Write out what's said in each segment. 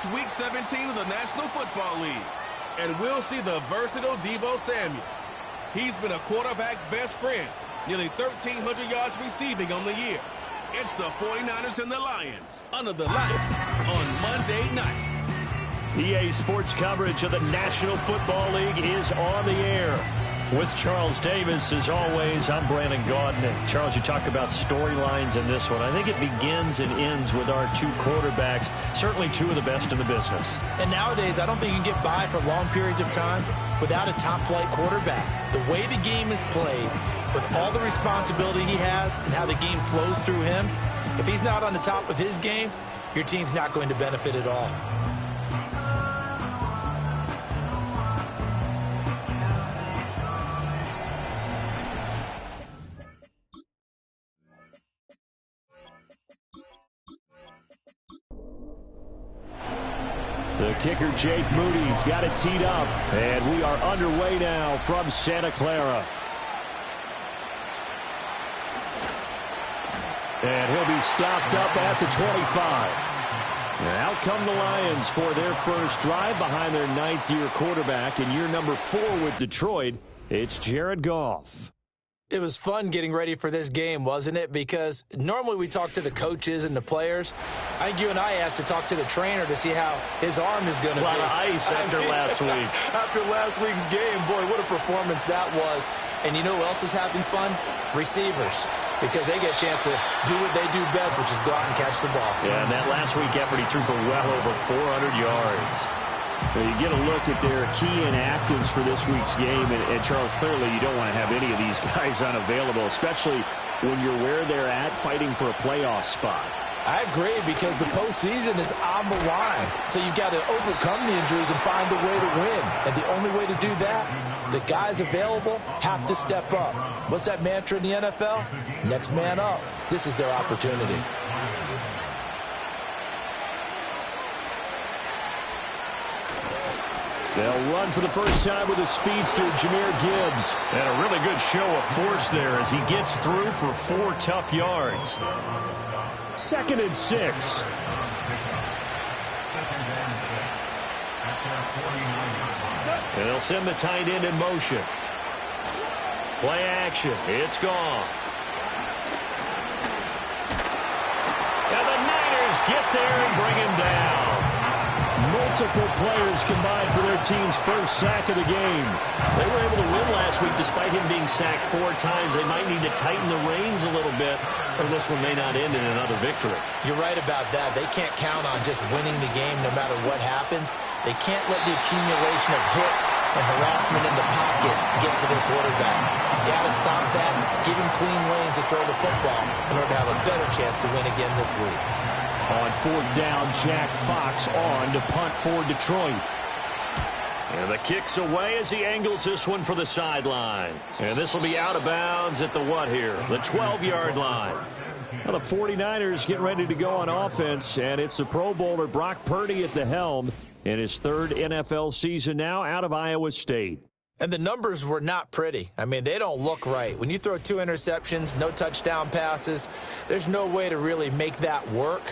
It's Week 17 of the National Football League, and we'll see the versatile Deebo Samuel. He's been a quarterback's best friend, nearly 1,300 yards receiving on the year. It's the 49ers and the Lions under the lights on Monday night. EA Sports coverage of the National Football League is on the air. With Charles Davis, as always, I'm Brandon Gaudin. Charles, you talk about storylines in this one. I think it begins and ends with our two quarterbacks, certainly two of the best in the business. And nowadays, I don't think you can get by for long periods of time without a top-flight quarterback. The way the game is played, with all the responsibility he has and how the game flows through him, if he's not on the top of his game, your team's not going to benefit at all. The kicker, Jake Moody's got it teed up, and we are underway now from Santa Clara. And he'll be stopped up at the 25. And out come the Lions for their first drive behind their ninth-year quarterback. In year number 4 with Detroit, it's Jared Goff. It was fun getting ready for this game, wasn't it? Because normally we talk to the coaches and the players. I think you and I asked to talk to the trainer to see how his arm is going to be. A lot of ice after last week. After last week's game, boy, what a performance that was. And you know who else is having fun? Receivers. Because they get a chance to do what they do best, which is go out and catch the ball. Yeah, and that last week effort, he threw for well over 400 yards. Well, you get a look at their key inactives for this week's game, and Charles, clearly you don't want to have any of these guys unavailable, especially when you're where they're at fighting for a playoff spot. I agree, because the postseason is on the line. So you've got to overcome the injuries and find a way to win. And the only way to do that, the guys available have to step up. What's that mantra in the NFL? Next man up. This is their opportunity. They'll run for the first time with a speedster, Jahmyr Gibbs. And a really good show of force there as he gets through for 4 tough yards. 2nd and 6. And they'll send the tight end in motion. Play action. It's Goff. And the Niners get there and bring him down. Multiple players combined for their team's first sack of the game. They were able to win last week despite him being sacked 4 times. They might need to tighten the reins a little bit, or this one may not end in another victory. You're right about that. They can't count on just winning the game no matter what happens. They can't let the accumulation of hits and harassment in the pocket get to their quarterback. Got to stop that, give him clean lanes to throw the football in order to have a better chance to win again this week. On 4th down, Jack Fox on to punt for Detroit. And the kick's away as he angles this one for the sideline. And this will be out of bounds at the what here? The 12-yard line. Now the 49ers getting ready to go on offense, and it's the Pro Bowler Brock Purdy at the helm in his 3rd NFL season now out of Iowa State. And the numbers were not pretty. I mean, they don't look right. When you throw 2 interceptions, no touchdown passes, there's no way to really make that work.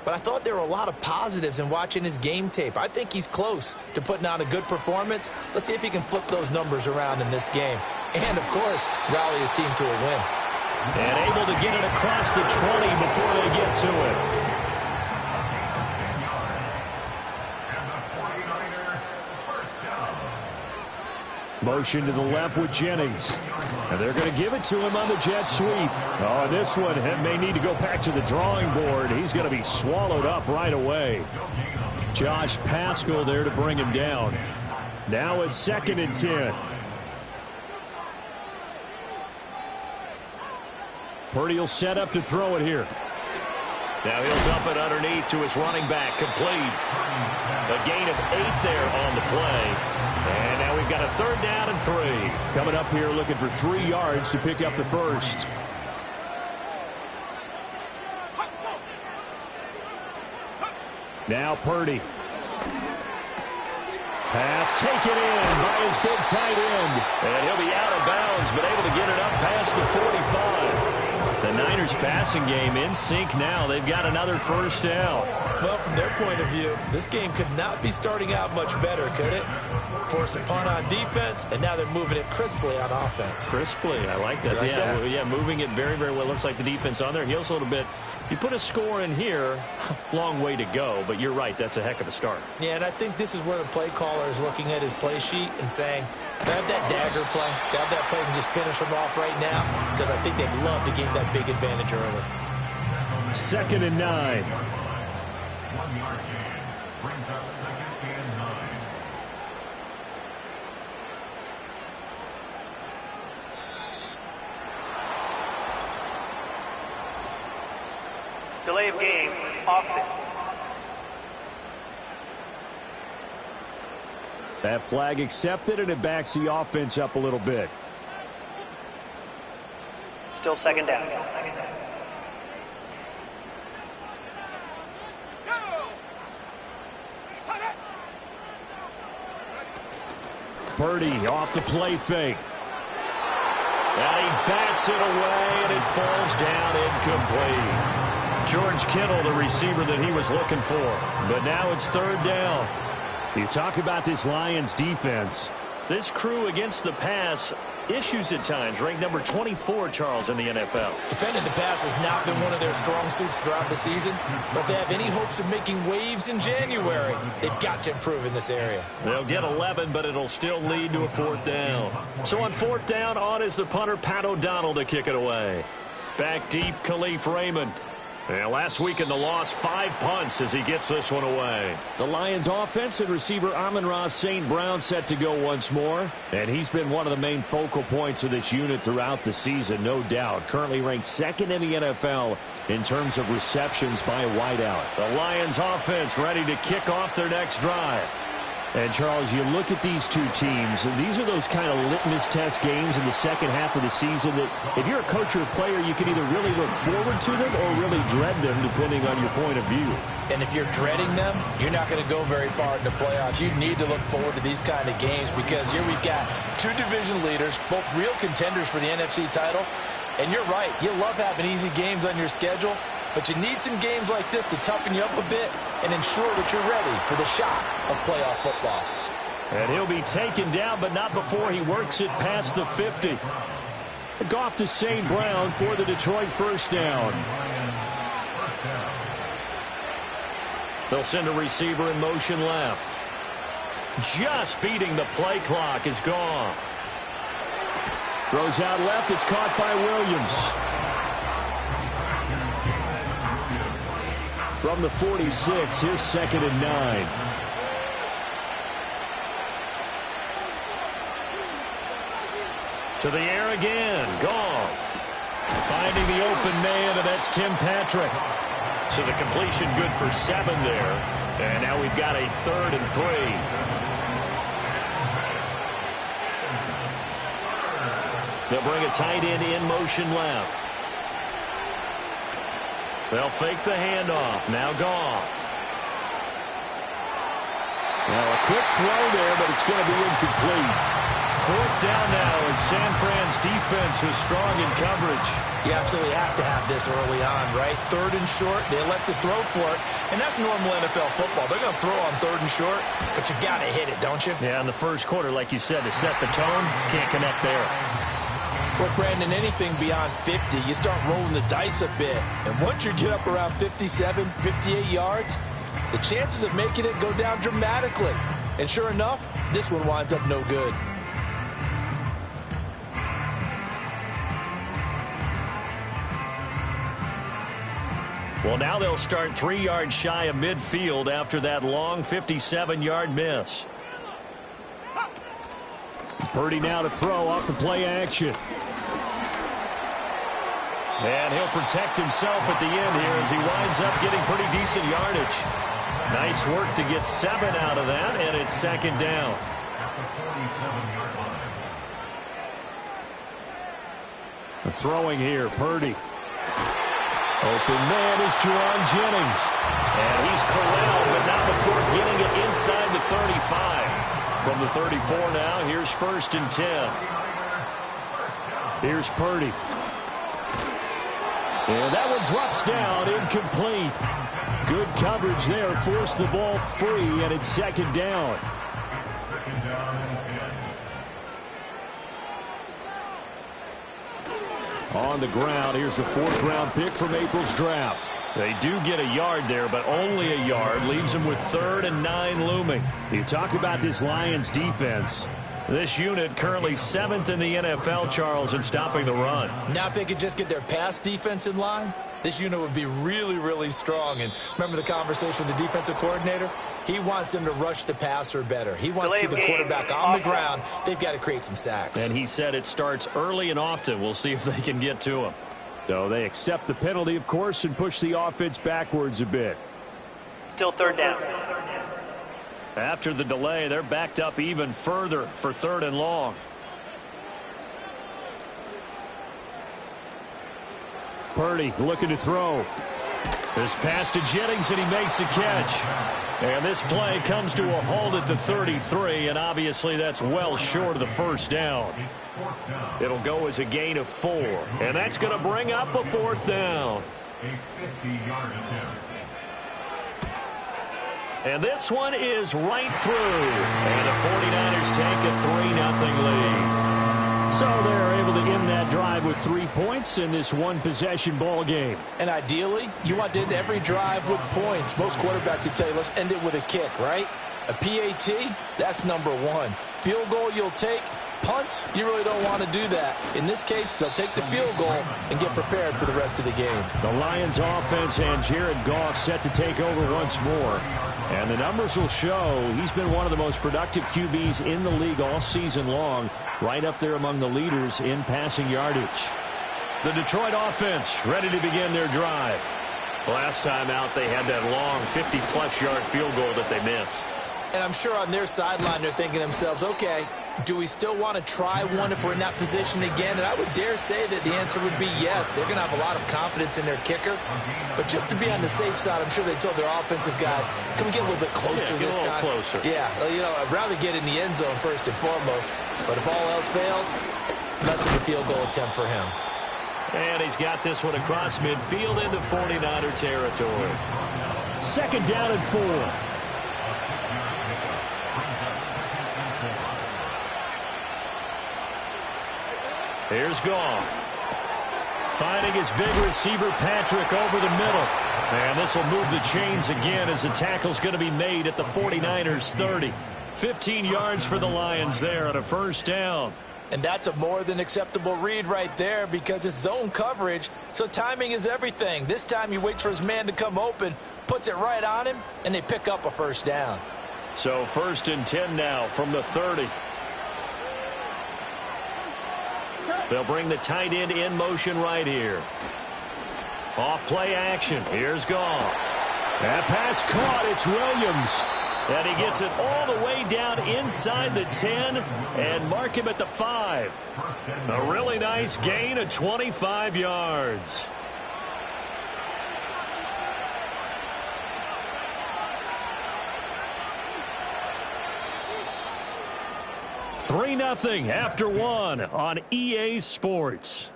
But I thought there were a lot of positives in watching his game tape. I think he's close to putting out a good performance. Let's see if he can flip those numbers around in this game. And, of course, rally his team to a win. And able to get it across the 20 before they get to it. Motion to the left with Jennings. And they're going to give it to him on the jet sweep. Oh, this one may need to go back to the drawing board. He's going to be swallowed up right away. Josh Paschal there to bring him down. Now it's 2nd and 10. Purdy will set up to throw it here. Now he'll dump it underneath to his running back. Complete. A gain of 8 there on the play. And now we've got a 3rd down and 3. Coming up here looking for 3 yards to pick up the first. Now Purdy. Pass taken in by his big tight end. And he'll be out of bounds, but able to get it up past the 45. The Niners passing game in sync now. They've got another first down. Well, from their point of view, this game could not be starting out much better, could it? Force a punt on defense, and now they're moving it crisply on offense. Crisply, I like that. Like yeah, that? Yeah, moving it very, very well. Looks like the defense on their heels a little bit. You put a score in here, long way to go, but you're right, that's a heck of a start. Yeah, and I think this is where the play caller is looking at his play sheet and saying, have that dagger play, have that play and just finish them off right now, because I think they'd love to gain that big advantage early. 2nd and 9. 1 yard gain brings up 2nd and 9. Delay of game, offense. That flag accepted, and it backs the offense up a little bit. Still 2nd down. Purdy off the play fake. And he bats it away, and it falls down incomplete. George Kittle, the receiver that he was looking for. But now it's 3rd down. You talk about this Lions defense. This crew against the pass, issues at times. Ranked number 24, Charles, in the NFL. Defending the pass has not been one of their strong suits throughout the season, but they have any hopes of making waves in January. They've got to improve in this area. They'll get 11, but it'll still lead to a 4th down. So on 4th down, on is the punter, Pat O'Donnell, to kick it away. Back deep, Khalif Raymond. And last week in the loss, 5 punts as he gets this one away. The Lions offense and receiver Amon-Ra St. Brown set to go once more. And he's been one of the main focal points of this unit throughout the season, no doubt. Currently ranked 2nd in the NFL in terms of receptions by a wideout. The Lions offense ready to kick off their next drive. And, Charles, you look at these two teams, and these are those kind of litmus test games in the second half of the season that if you're a coach or a player, you can either really look forward to them or really dread them, depending on your point of view. And if you're dreading them, you're not going to go very far in the playoffs. You need to look forward to these kind of games because here we've got 2 division leaders, both real contenders for the NFC title. And you're right, you love having easy games on your schedule, but you need some games like this to toughen you up a bit and ensure that you're ready for the shock of playoff football. And he'll be taken down, but not before he works it past the 50. Goff to St. Brown for the Detroit first down. They'll send a receiver in motion left. Just beating the play clock is Goff. Throws out left. It's caught by Williams. From the 46, here's 2nd and 9. To the air again. Goff. Finding the open man, and that's Tim Patrick. So the completion good for 7 there. And now we've got a 3rd and 3. They'll bring a tight end in motion left. They'll fake the handoff. Now Goff. Now a quick throw there, but it's going to be incomplete. 4th down now as San Fran's defense is strong in coverage. You absolutely have to have this early on, right? 3rd and short, they elect to throw for it, and that's normal NFL football. They're going to throw on 3rd and short, but you got to hit it, don't you? Yeah, in the first quarter, like you said, to set the tone, can't connect there. Well, Brandon, anything beyond 50, you start rolling the dice a bit. And once you get up around 57, 58 yards, the chances of making it go down dramatically. And sure enough, this one winds up no good. Well, now they'll start 3 yards shy of midfield after that long 57-yard miss. Purdy now to throw off the play action. And he'll protect himself at the end here as he winds up getting pretty decent yardage. Nice work to get 7 out of that, and it's 2nd down. At the 47-yard line. Throwing here, Purdy. Open man is Jerron Jennings. And he's corralled, but not before getting it inside the 35. From the 34 now, here's 1st and 10. Here's Purdy. And that one drops down, incomplete. Good coverage there, forced the ball free, and it's second down. Second down and 10. On the ground, here's the fourth-round pick from April's draft. They do get a yard there, but only a yard. Leaves them with 3rd and 9 looming. You talk about this Lions defense. This unit currently 7th in the NFL, Charles, in stopping the run. Now if they could just get their pass defense in line, this unit would be really, really strong. And remember the conversation with the defensive coordinator? He wants them to rush the passer better. He wants to see the quarterback on the ground. They've got to create some sacks. And he said it starts early and often. We'll see if they can get to him. So they accept the penalty, of course, and push the offense backwards a bit. Still 3rd down. After the delay, they're backed up even further for 3rd and long. Purdy looking to throw. This pass to Jennings, and he makes the catch. And this play comes to a halt at the 33, and obviously that's well short of the first down. It'll go as a gain of 4, and that's going to bring up a 4th down. A 50-yard attempt. And this one is right through. And the 49ers take a 3-0 lead. So they're able to end that drive with 3 points in this one-possession ball game. And ideally, you want to end every drive with points. Most quarterbacks would tell you, let's end it with a kick, right? A PAT, that's number 1. Field goal you'll take. Punts, you really don't want to do that. In this case, they'll take the field goal and get prepared for the rest of the game. The Lions offense and Jared Goff set to take over once more. And the numbers will show he's been one of the most productive QBs in the league all season long, right up there among the leaders in passing yardage. The Detroit offense ready to begin their drive. Last time out, they had that long 50-plus yard field goal that they missed. And I'm sure on their sideline they're thinking to themselves, okay, do we still want to try one if we're in that position again? And I would dare say that the answer would be yes. They're going to have a lot of confidence in their kicker. But just to be on the safe side, I'm sure they told their offensive guys, can we get a little bit closer this time? Closer. Yeah, you know, I'd rather get in the end zone first and foremost. But if all else fails, less of a field goal attempt for him. And he's got this one across midfield into 49er territory. Second down and 4. Here's Goff. Finding his big receiver, Patrick, over the middle. And this will move the chains again as the tackle's going to be made at the 49ers 30. 15 yards for the Lions there on a first down. And that's a more than acceptable read right there because it's zone coverage, so timing is everything. This time he waits for his man to come open, puts it right on him, and they pick up a first down. So 1st and 10 now from the 30. They'll bring the tight end in motion right here. Off play action. Here's Goff. That pass caught. It's Williams. And he gets it all the way down inside the 10 and mark him at the 5. A really nice gain of 25 yards. $3-0 after 1 on EA Sports.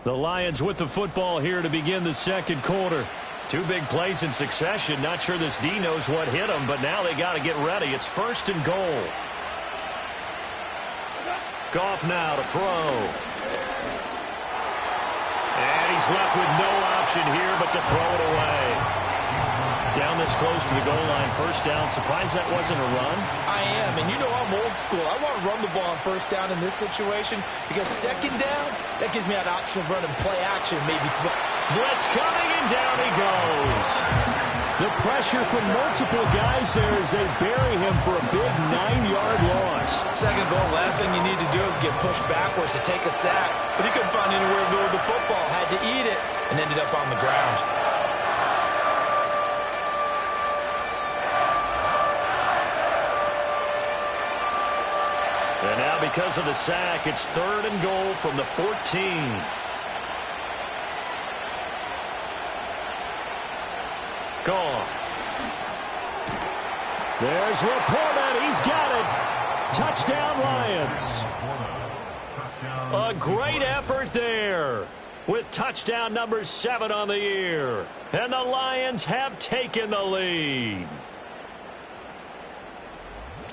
The Lions with the football here to begin the second quarter. 2 big plays in succession. Not sure this D knows what hit him, but now they got to get ready. It's 1st and goal. Goff now to throw. And he's left with no option here but to throw it away. Down this close to the goal line, first down. Surprised that wasn't a run? I am, and you know I'm old school. I want to run the ball on first down in this situation because second down, that gives me an option of running play action, maybe throw. Blitz coming, and down he goes. The pressure from multiple guys there as they bury him for a big 9-yard loss. Second goal, last thing you need to do is get pushed backwards to take a sack. But he couldn't find anywhere to go with the football. Had to eat it and ended up on the ground. And now because of the sack, it's 3rd and goal from the 14. Goff. There's Laporta. He's got it. Touchdown, Lions. A great effort there with touchdown number 7 on the year. And the Lions have taken the lead.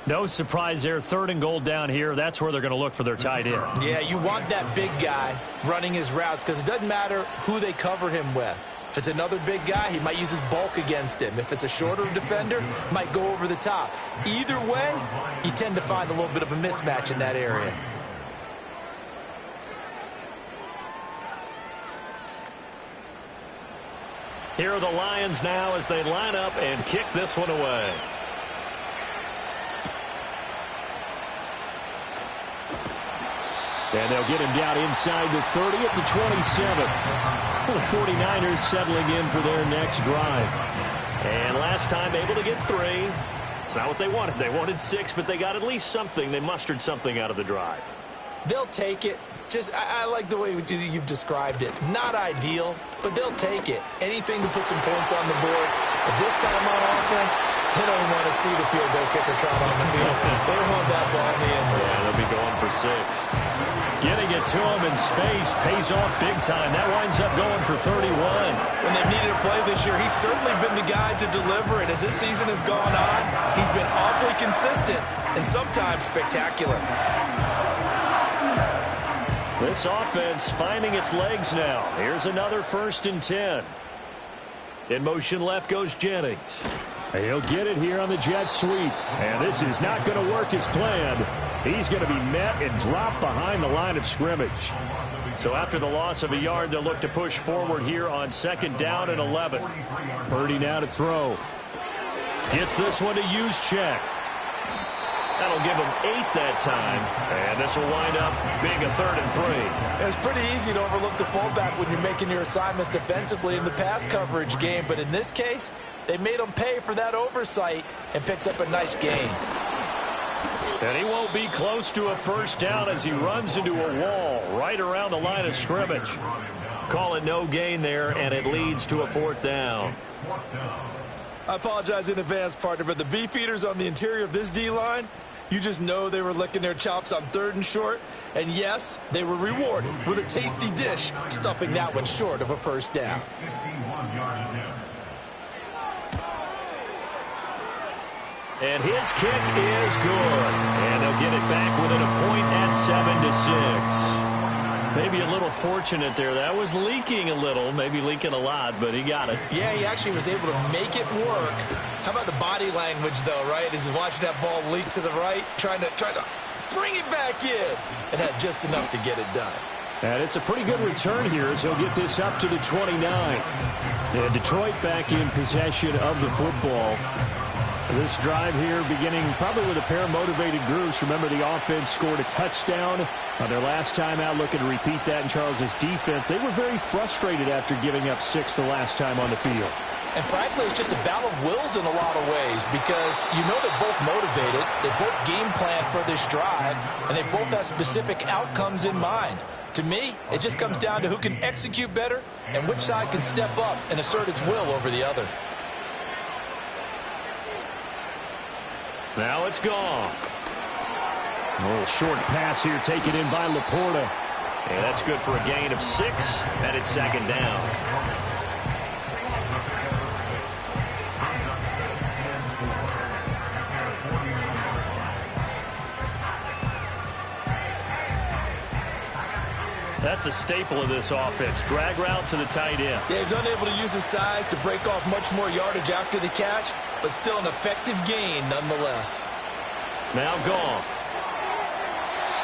No surprise there. 3rd and goal down here. That's where they're going to look for their tight end. Yeah, you want that big guy running his routes because it doesn't matter who they cover him with. If it's another big guy, he might use his bulk against him. If it's a shorter defender, might go over the top. Either way, you tend to find a little bit of a mismatch in that area. Here are the Lions now as they line up and kick this one away. And they'll get him down inside the 30 at the 27. The 49ers settling in for their next drive. And last time able to get 3. It's not what they wanted. They wanted 6, but they got at least something. They mustered something out of the drive. They'll take it. I like the way you've described it. Not ideal, but they'll take it. Anything to put some points on the board. But this time on offense, they don't want to see the field goal kicker trot on the field. They want that ball in the end zone. Yeah, they'll be going for 6. Getting it to him in space pays off big time. That winds up going for 31. When they've needed a play this year, he's certainly been the guy to deliver it. As this season has gone on, he's been awfully consistent and sometimes spectacular. This offense finding its legs now. Here's another 1st and 10. In motion left goes Jennings. He'll get it here on the jet sweep. And this is not going to work as planned. He's going to be met and dropped behind the line of scrimmage. So after the loss of a yard, they'll look to push forward here on 2nd down and 11. Purdy now to throw. Gets this one to Juszczyk. That'll give him 8 that time. And this will wind up being a 3rd and 3. It's pretty easy to overlook the fullback when you're making your assignments defensively in the pass coverage game. But in this case, they made him pay for that oversight and picks up a nice gain. And he won't be close to a 1st down as he runs into a wall right around the line of scrimmage. Call it no gain there, and it leads to a 4th down. I apologize in advance, partner, but the beefeaters on the interior of this D-line, you just know they were licking their chops on 3rd and short. And yes, they were rewarded with a tasty dish, stuffing that one short of a 1st down. And his kick is good. And they'll get it back within a point at 7-6. Maybe a little fortunate there. That was leaking a little, maybe leaking a lot, but he got it. Yeah, he actually was able to make it work. How about the body language, though, right? As he's watching that ball leak to the right, trying to bring it back in, and had just enough to get it done. And it's a pretty good return here as he'll get this up to the 29. And Detroit back in possession of the football. This drive here beginning probably with a pair of motivated groups. Remember, the offense scored a touchdown on their last time out. Looking to repeat that in Charles' defense. They were very frustrated after giving up 6 the last time on the field. And frankly, it's just a battle of wills in a lot of ways because you know they're both motivated. They both game plan for this drive, and they both have specific outcomes in mind. To me, it just comes down to who can execute better and which side can step up and assert its will over the other. Now it's gone. A little short pass here taken in by Laporta. And that's good for a gain of 6, and it's 2nd down. That's a staple of this offense. Drag route to the tight end. Yeah, he's unable to use his size to break off much more yardage after the catch, but still an effective gain nonetheless. Now gone.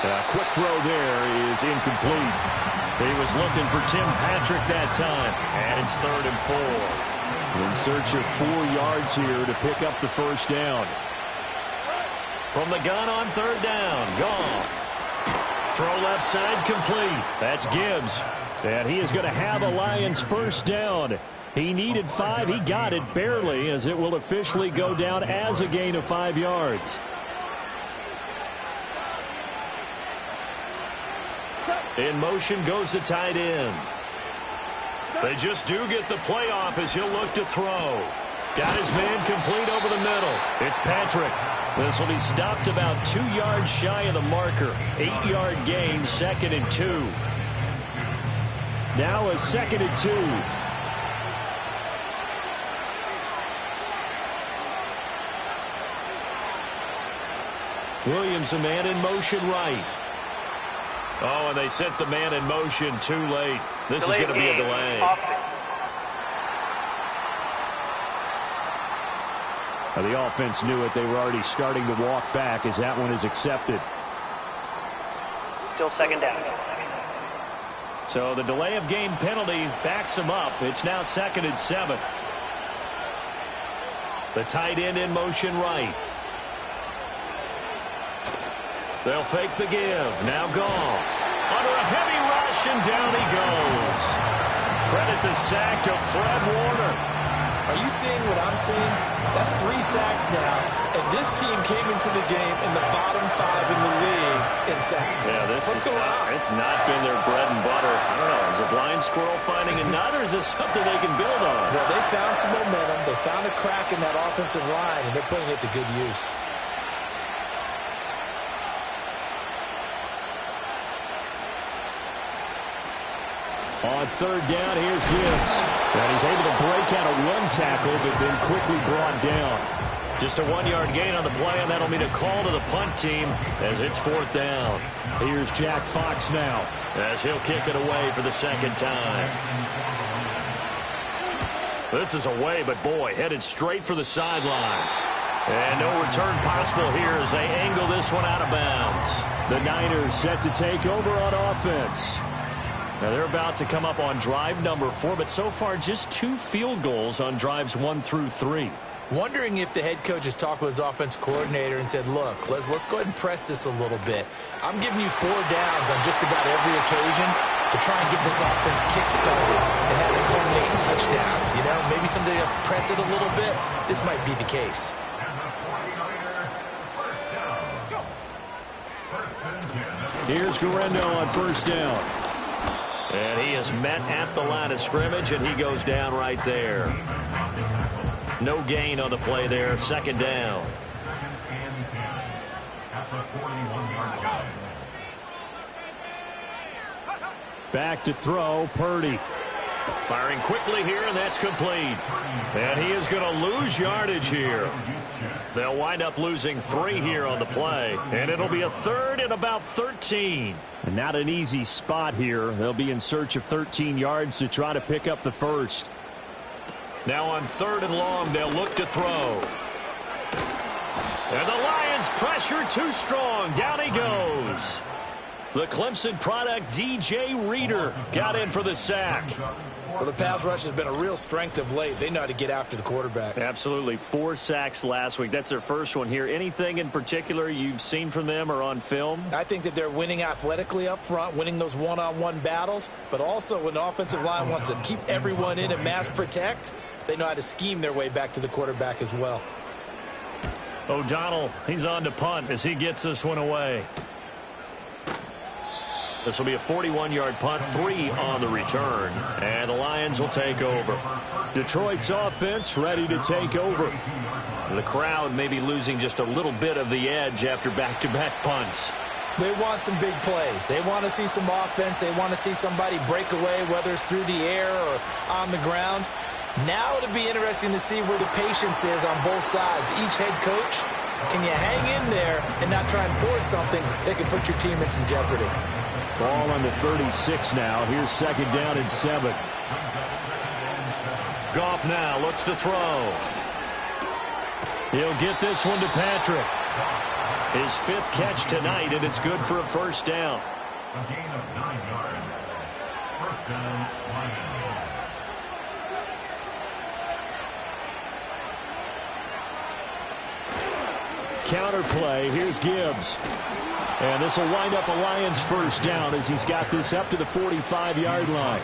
A quick throw there is incomplete. He was looking for Tim Patrick that time. And it's 3rd and 4. In search of 4 yards here to pick up the 1st down. From the gun on 3rd down. Goff. Throw left side complete. That's Gibbs. And he is going to have a Lions 1st down. He needed 5. He got it barely as it will officially go down as a gain of 5 yards. In motion goes the tight end. They just do get the playoff as he'll look to throw. Got his man complete over the middle. It's Patrick. This will be stopped about 2 yards shy of the marker. 8-yard gain, 2nd and 2. Now a 2nd and 2. Williams, a man in motion right. Oh, and they sent the man in motion too late. This is going to be a delay. Now, the offense knew it. They were already starting to walk back as that one is accepted. Still 2nd down. So the delay of game penalty backs them up. It's now 2nd and 7. The tight end in motion right. They'll fake the give. Now Goff. Under a heavy rush, and down he goes. Credit the sack to Fred Warner. Are you seeing what I'm seeing? That's 3 sacks now, and this team came into the game in the bottom 5 in the league in sacks. Yeah, What's going on? It's not been their bread and butter. I don't know. Is a blind squirrel finding a nut, or is this something they can build on? Well, they found some momentum. They found a crack in that offensive line, and they're putting it to good use. On 3rd down, here's Gibbs. And he's able to break out of 1 tackle, but then quickly brought down. Just a 1-yard gain on the play, and that'll mean a call to the punt team as it's 4th down. Here's Jack Fox now as he'll kick it away for the 2nd time. This is away, but boy, headed straight for the sidelines. And no return possible here as they angle this one out of bounds. The Niners set to take over on offense. Now, they're about to come up on drive number 4, but so far just 2 field goals on drives 1 through 3. Wondering if the head coach has talked with his offense coordinator and said, look, let's go ahead and press this a little bit. I'm giving you 4 downs on just about every occasion to try and get this offense kick-started and have it culminate in touchdowns. You know, maybe someday to press it a little bit. This might be the case. Here's Guerrero on 1st down. And he is met at the line of scrimmage, and he goes down right there. No gain on the play there. 2nd down. Back to throw, Purdy. Firing quickly here, and that's complete. And he is going to lose yardage here. They'll wind up losing 3 here on the play, and it'll be a 3rd and about 13. And not an easy spot here. They'll be in search of 13 yards to try to pick up the 1st. Now on 3rd and long, they'll look to throw. And the Lions pressure too strong. Down he goes. The Clemson product, DJ Reader, got in for the sack. Well, the pass rush has been a real strength of late. They know how to get after the quarterback. Absolutely. 4 sacks last week. That's their first one here. Anything in particular you've seen from them or on film? I think that they're winning athletically up front, winning those one-on-one battles, but also when the offensive line wants to keep everyone in and mass protect, they know how to scheme their way back to the quarterback as well. O'Donnell, he's on to punt as he gets this one away. This will be a 41-yard punt, 3 on the return, and the Lions will take over. Detroit's offense ready to take over. The crowd may be losing just a little bit of the edge after back-to-back punts. They want some big plays. They want to see some offense. They want to see somebody break away, whether it's through the air or on the ground. Now it'll be interesting to see where the patience is on both sides. Each head coach, can you hang in there and not try and force something that could put your team in some jeopardy? Ball on the 36 now. Here's 2nd down and 7. Goff now looks to throw. He'll get this one to Patrick. His 5th catch tonight, and it's good for a 1st down. A gain of 9 yards. 1st down, Lions. Counter play. Here's Gibbs. And this will wind up a Lions 1st down as he's got this up to the 45-yard line.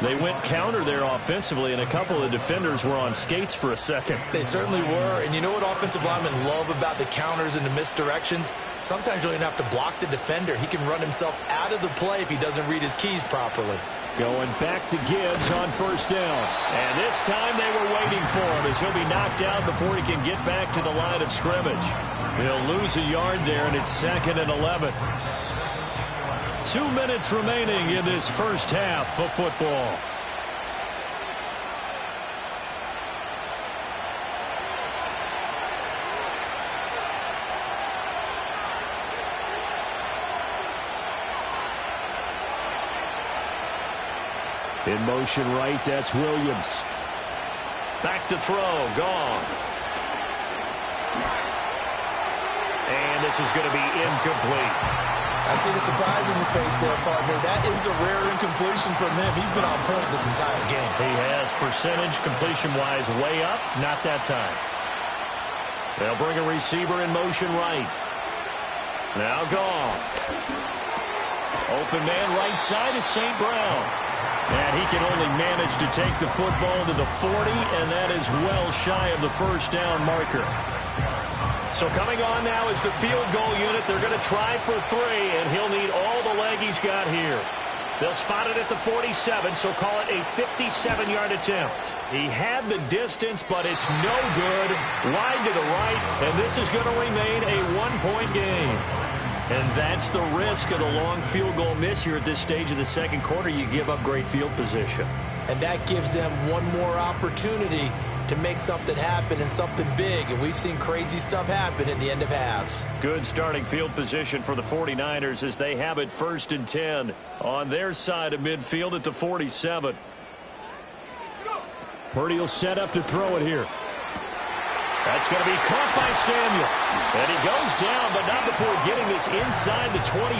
They went counter there offensively, and a couple of defenders were on skates for a second. They certainly were. And you know what offensive linemen love about the counters and the misdirections? Sometimes you don't even have to block the defender. He can run himself out of the play if he doesn't read his keys properly. Going back to Gibbs on 1st down. And this time they were waiting for him as he'll be knocked down before he can get back to the line of scrimmage. He'll lose a yard there, and it's 2nd and 11. 2 minutes remaining in this first half of football. In motion right, that's Williams. Back to throw, Goff. And this is going to be incomplete. I see the surprise in your face there, partner. That is a rare incompletion from him. He's been on point this entire game. He has percentage completion-wise way up, not that time. They'll bring a receiver in motion right. Now Goff. Open man right side is St. Brown. And he can only manage to take the football to the 40, and that is well shy of the first down marker. So coming on now is the field goal unit. They're going to try for 3, and he'll need all the leg he's got here. They'll spot it at the 47, so call it a 57-yard attempt. He had the distance, but it's no good. Wide to the right, and this is going to remain a 1-point game. And that's the risk of the long field goal miss here at this stage of the second quarter. You give up great field position. And that gives them one more opportunity to make something happen and something big. And we've seen crazy stuff happen at the end of halves. Good starting field position for the 49ers as they have it 1st and 10 on their side of midfield at the 47. Purdy will set up to throw it here. That's going to be caught by Samuel. And he goes down, but not before getting this inside the 25.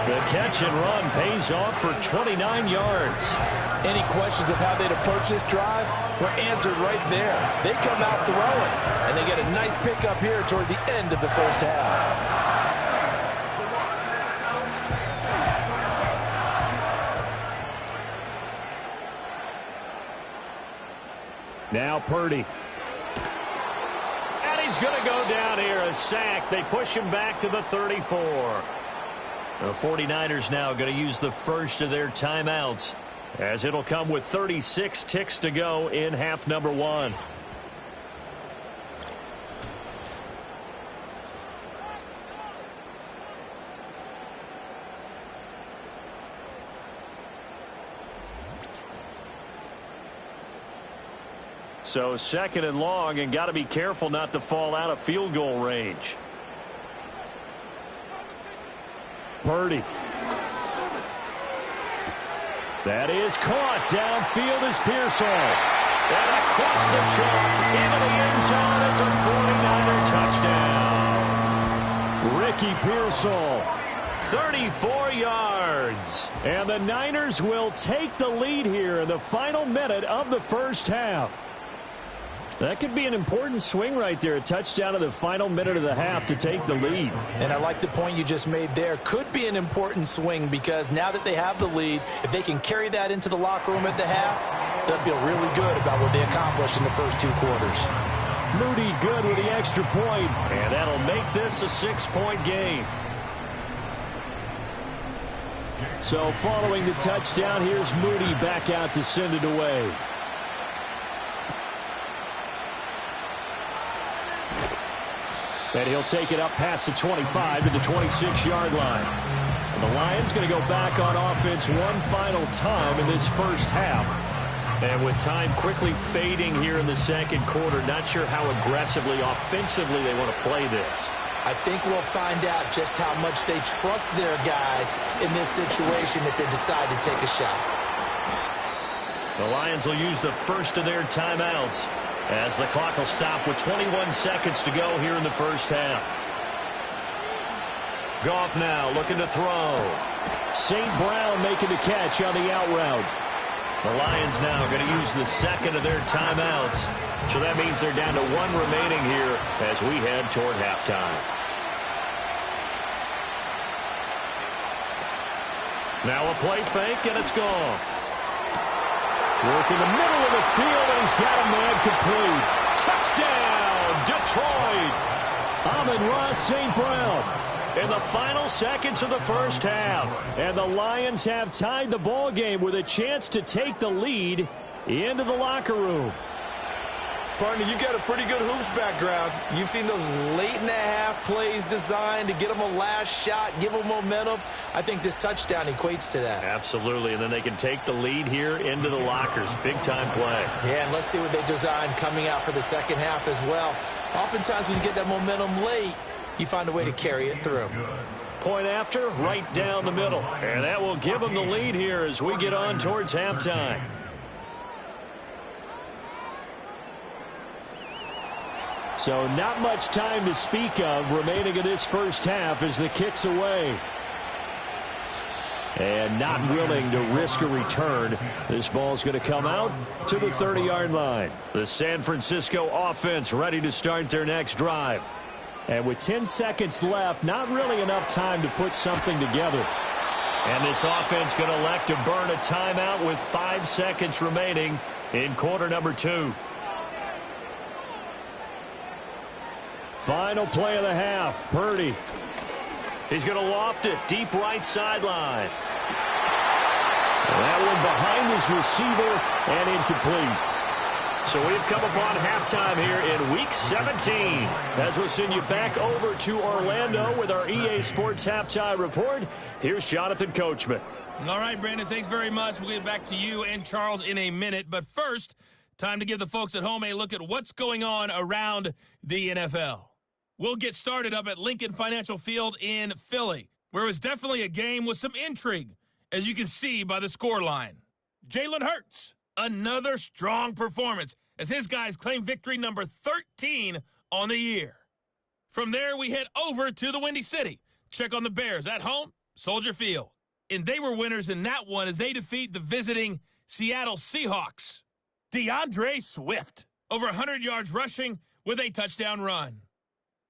The catch and run pays off for 29 yards. Any questions of how they'd approach this drive were answered right there. They come out throwing, and they get a nice pickup here toward the end of the first half. Now Purdy. He's going to go down here, a sack. They push him back to the 34. The 49ers now going to use the first of their timeouts as it'll come with 36 ticks to go in half number 1. So 2nd and long, and got to be careful not to fall out of field goal range. Purdy. That is caught. Downfield is Pearsall. And across the chalk into the end zone. It's a 49er touchdown. Ricky Pearsall. 34 yards. And the Niners will take the lead here in the final minute of the first half. That could be an important swing right there. A touchdown in the final minute of the half to take the lead. And I like the point you just made there. Could be an important swing because now that they have the lead, if they can carry that into the locker room at the half, they'll feel really good about what they accomplished in the first 2 quarters. Moody good with the extra point, and that'll make this a 6-point game. So following the touchdown, here's Moody back out to send it away. And he'll take it up past the 25 to the 26-yard line. And the Lions going to go back on offense one final time in this first half. And with time quickly fading here in the second quarter, not sure how aggressively, offensively they want to play this. I think we'll find out just how much they trust their guys in this situation if they decide to take a shot. The Lions will use the first of their timeouts as the clock will stop with 21 seconds to go here in the first half. Goff now looking to throw. St. Brown making the catch on the out route. The Lions now going to use the second of their timeouts. So that means they're down to one remaining here as we head toward halftime. Now a play fake, and it's gone. Work in the middle of the field, and he's got a man complete. Touchdown, Detroit! Amon-Ra St. Brown in the final seconds of the first half. And the Lions have tied the ball game with a chance to take the lead into the locker room. Partner, you got a pretty good hoops background. You've seen those late-in-the-half plays designed to get them a last shot, give them momentum. I think this touchdown equates to that. Absolutely, and then they can take the lead here into the lockers. Big-time play. Yeah, and let's see what they design coming out for the second half as well. Oftentimes when you get that momentum late, you find a way to carry it through. Point after, right down the middle. And that will give them the lead here as we get on towards halftime. So not much time to speak of remaining in this first half as the kick's away. And not willing to risk a return. This ball's going to come out to the 30-yard line. The San Francisco offense ready to start their next drive. And with 10 seconds left, not really enough time to put something together. And this offense going to elect to burn a timeout with 5 seconds remaining in quarter number 2. Final play of the half. Purdy. He's going to loft it deep right sideline. That one behind his receiver and incomplete. So we've come upon halftime here in Week 17 as we'll send you back over to Orlando with our EA Sports Halftime Report. Here's Jonathan Coachman. All right, Brandon, thanks very much. We'll get back to you and Charles in a minute. But first, time to give the folks at home a look at what's going on around the NFL. We'll get started up at Lincoln Financial Field in Philly, where it was definitely a game with some intrigue, as you can see by the scoreline. Jalen Hurts, another strong performance as his guys claim victory number 13 on the year. From there, we head over to the Windy City. Check on the Bears at home, Soldier Field. And they were winners in that one as they defeat the visiting Seattle Seahawks. DeAndre Swift, over 100 yards rushing with a touchdown run.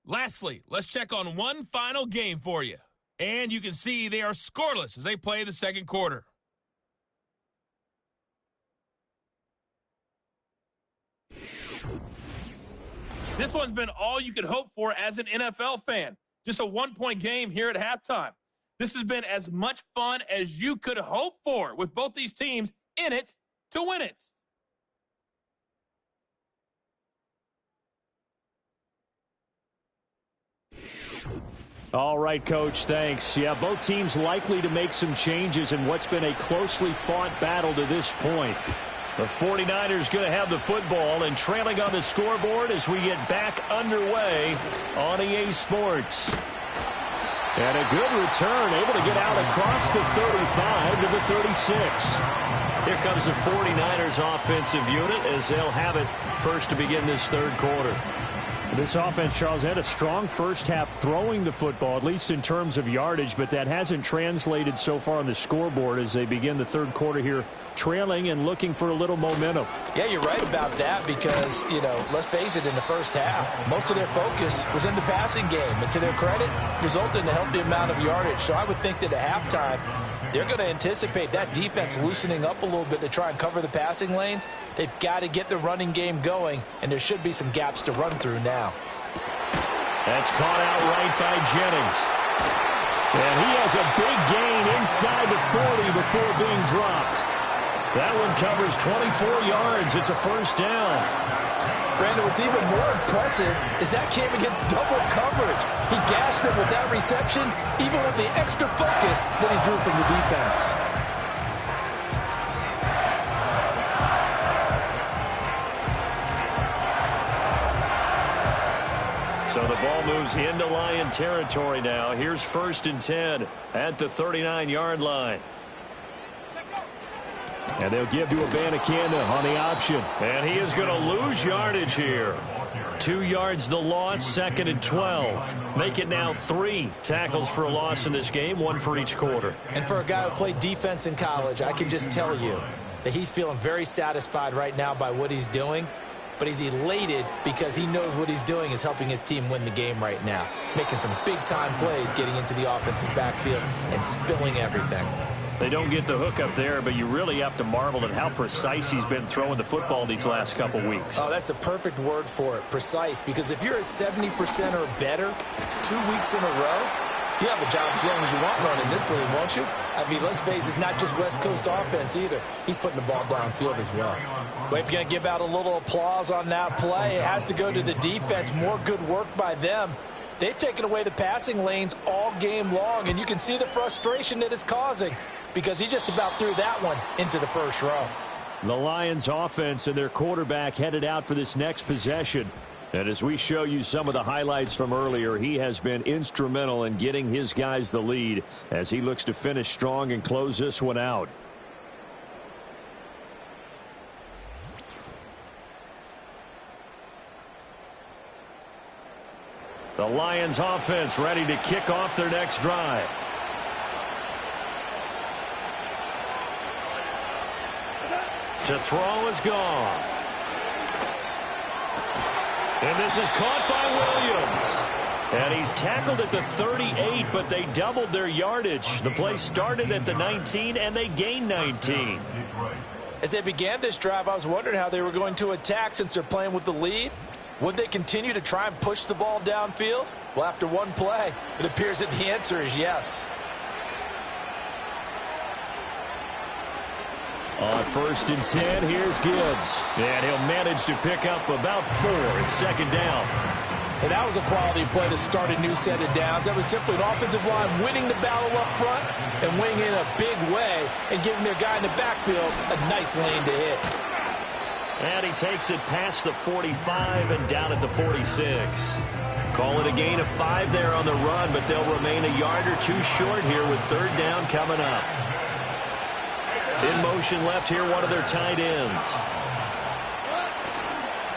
Lastly, let's check on one final game for you. And you can see they are scoreless as they play the second quarter. This one's been all you could hope for as an NFL fan. Just a one-point game here at halftime. This has been as much fun as you could hope for with both these teams in it to win it. All right, Coach, thanks. Yeah, both teams likely to make some changes in what's been a closely fought battle to this point. The 49ers going to have the football and trailing on the scoreboard as we get back underway on EA Sports. And a good return, able to get out across the 35 to the 36. Here comes the 49ers offensive unit as they'll have it first to begin this third quarter. This offense, Charles, had a strong first half throwing the football, at least in terms of yardage, but that hasn't translated so far on the scoreboard as they begin the third quarter here, trailing and looking for a little momentum. Yeah, you're right about that because, let's face it, in the first half, most of their focus was in the passing game. And to their credit, resulted in a healthy amount of yardage. So I would think that at halftime, they're going to anticipate that defense loosening up a little bit to try and cover the passing lanes. They've got to get the running game going, and there should be some gaps to run through now. That's caught out right by Jennings. And he has a big gain inside the 40 before being dropped. That one covers 24 yards. It's a first down. Brandon, what's even more impressive is that came against double coverage. He gashed them with that reception, even with the extra focus that he drew from the defense. So the ball moves into Lion territory now. Here's 1st and 10 at the 39-yard line. And they'll give to Abanikanda on the option. And he is going to lose yardage here. 2 yards the loss, 2nd and 12. Make it now 3 tackles for a loss in this game, 1 for each quarter. And for a guy who played defense in college, I can just tell you that he's feeling very satisfied right now by what he's doing. But he's elated because he knows what he's doing is helping his team win the game right now. Making some big-time plays, getting into the offense's backfield and spilling everything. They don't get the hook up there, but you really have to marvel at how precise he's been throwing the football these last couple weeks. Oh, that's the perfect word for it, precise. Because if you're at 70% or better 2 weeks in a row, You have a job as long as you want running this league, won't you? I mean, let's face it, it's not just West Coast offense either. He's putting the ball downfield as well. Well, if you're going to give out a little applause on that play, it has to go to the defense. More good work by them. They've taken away the passing lanes all game long, and you can see the frustration that it's causing because he just about threw that one into the first row. The Lions offense and their quarterback headed out for this next possession. And as we show you some of the highlights from earlier, he has been instrumental in getting his guys the lead as he looks to finish strong and close this one out. The Lions offense ready to kick off their next drive. To throw is Goff. And this is caught by Williams. And he's tackled at the 38, but they doubled their yardage. The play started at the 19, and they gained 19. As they began this drive, I was wondering how they were going to attack since they're playing with the lead. Would they continue to try and push the ball downfield? Well, after one play, it appears that the answer is yes. On 1st and 10, here's Gibbs. And he'll manage to pick up about 4 at second down. And that was a quality play to start a new set of downs. That was simply an offensive line winning the battle up front and winning in a big way and giving their guy in the backfield a nice lane to hit. And he takes it past the 45 and down at the 46. Call it a gain of 5 there on the run, but they'll remain a yard or two short here with third down coming up. In motion left here, one of their tight ends.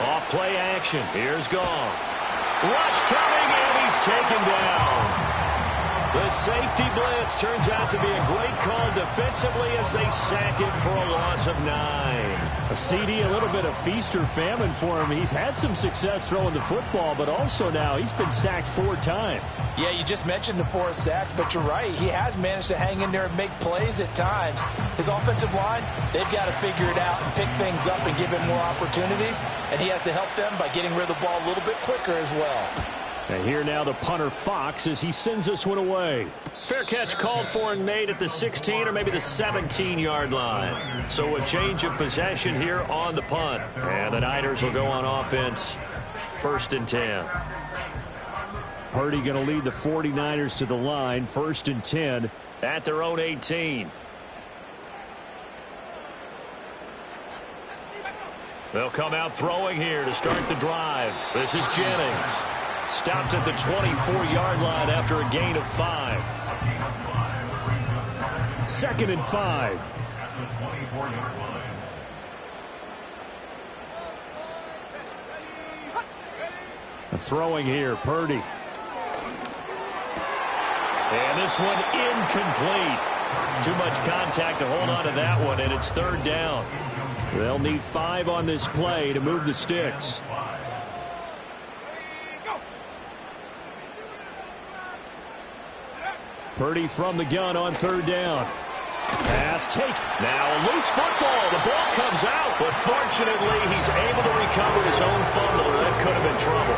Off play action. Here's Goff. Rush coming, and he's taken down. The safety blitz turns out to be a great call defensively as they sack him for a loss of 9. A CD, a little bit of feast or famine for him. He's had some success throwing the football, but also now he's been sacked 4 times. Yeah, you just mentioned the 4 sacks, but you're right. He has managed to hang in there and make plays at times. His offensive line, they've got to figure it out and pick things up and give him more opportunities, and he has to help them by getting rid of the ball a little bit quicker as well. And here now the punter Fox as he sends this one away. Fair catch called for and made at the 16 or maybe the 17-yard line. So a change of possession here on the punt. And the Niners will go on offense 1st and 10. Purdy going to lead the 49ers to the line, 1st and 10. At their own 18. They'll come out throwing here to start the drive. This is Jennings. Stopped at the 24-yard line after a gain of 5. 2nd and 5. At the 24-yard line. Throwing here, Purdy. And this one incomplete. Too much contact to hold on to that one, and it's 3rd down. They'll need 5 on this play to move the sticks. Purdy from the gun on 3rd down. Pass take. Now a loose football. The ball comes out, but fortunately he's able to recover his own fumble, or that could have been trouble.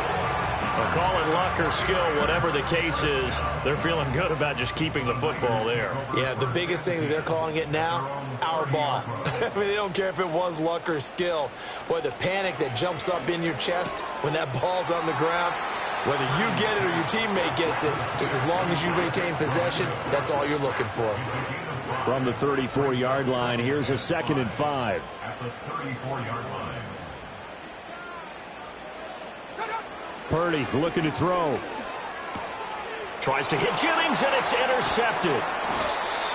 Well, call it luck or skill, whatever the case is, they're feeling good about just keeping the football there. Yeah, the biggest thing that they're calling it now, our ball. I mean, they don't care if it was luck or skill. Boy, the panic that jumps up in your chest when that ball's on the ground, whether you get it or your teammate gets it, just as long as you maintain possession, that's all you're looking for. From the 34-yard line, here's a 2nd and 5. At the 34-yard line. Purdy looking to throw. Tries to hit Jennings, and it's intercepted.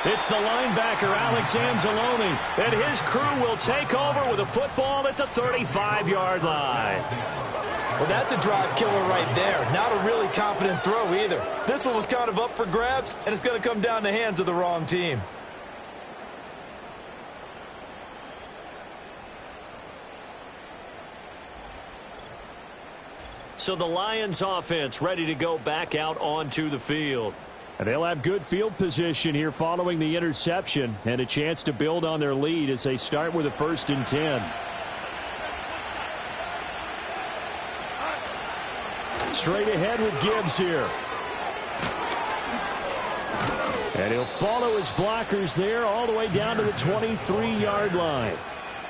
It's the linebacker, Alex Anzalone, and his crew will take over with a football at the 35-yard line. Well, that's a drive killer right there. Not a really confident throw either. This one was kind of up for grabs, and it's going to come down in the hands of the wrong team. So the Lions offense ready to go back out onto the field. And they'll have good field position here following the interception and a chance to build on their lead as they start with a 1st and 10. Straight ahead with Gibbs here. And he'll follow his blockers there all the way down to the 23-yard line.